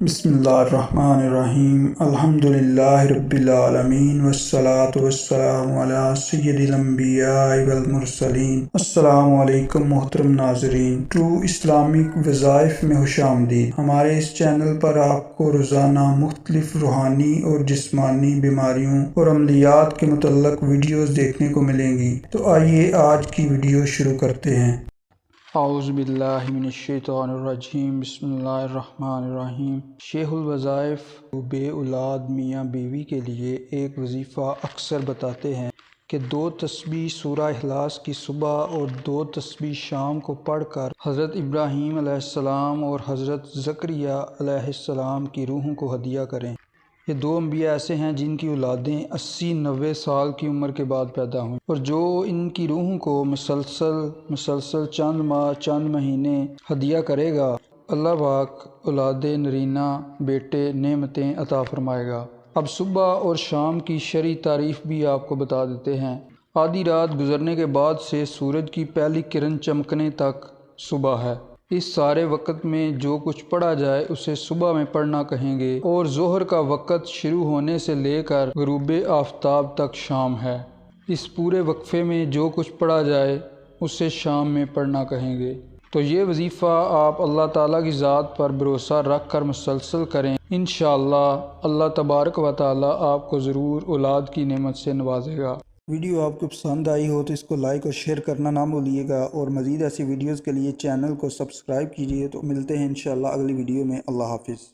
بسم اللہ الرحمن الرحیم الحمدللہ رب العالمین والصلاة والسلام علی سید الانبیاء والمرسلین۔ السلام علیکم محترم ناظرین، ٹرو اسلامک وظائف میں خوش آمدید۔ ہمارے اس چینل پر آپ کو روزانہ مختلف روحانی اور جسمانی بیماریوں اور عملیات کے متعلق ویڈیوز دیکھنے کو ملیں گی۔ تو آئیے آج کی ویڈیو شروع کرتے ہیں۔ اعوذ باللہ من الشیطان الرجیم، بسم اللہ الرحمن الرحیم۔ شیخ الوظائف بے اولاد میاں بیوی کے لیے ایک وظیفہ اکثر بتاتے ہیں کہ 2 تسبیح سورہ اخلاص کی صبح اور 2 تسبیح شام کو پڑھ کر حضرت ابراہیم علیہ السلام اور حضرت زکریا علیہ السلام کی روحوں کو ہدیہ کریں۔ یہ 2 انبیاء ایسے ہیں جن کی اولادیں 80-90 سال کی عمر کے بعد پیدا ہوئیں، اور جو ان کی روحوں کو مسلسل چند ماہ چند مہینے ہدیہ کرے گا، اللہ پاک اولاد نرینہ بیٹے نعمتیں عطا فرمائے گا۔ اب صبح اور شام کی شرعی تعریف بھی آپ کو بتا دیتے ہیں۔ آدھی رات گزرنے کے بعد سے سورج کی پہلی کرن چمکنے تک صبح ہے۔ اس سارے وقت میں جو کچھ پڑھا جائے اسے صبح میں پڑھنا کہیں گے، اور ظہر کا وقت شروع ہونے سے لے کر غروب آفتاب تک شام ہے۔ اس پورے وقفے میں جو کچھ پڑھا جائے اسے شام میں پڑھنا کہیں گے۔ تو یہ وظیفہ آپ اللہ تعالیٰ کی ذات پر بھروسہ رکھ کر مسلسل کریں، انشاءاللہ اللہ تبارک و تعالیٰ آپ کو ضرور اولاد کی نعمت سے نوازے گا۔ ویڈیو آپ کو پسند آئی ہو تو اس کو لائک اور شیئر کرنا نہ بھولیے گا، اور مزید ایسی ویڈیوز کے لیے چینل کو سبسکرائب کیجیے۔ تو ملتے ہیں انشاءاللہ اگلی ویڈیو میں۔ اللہ حافظ۔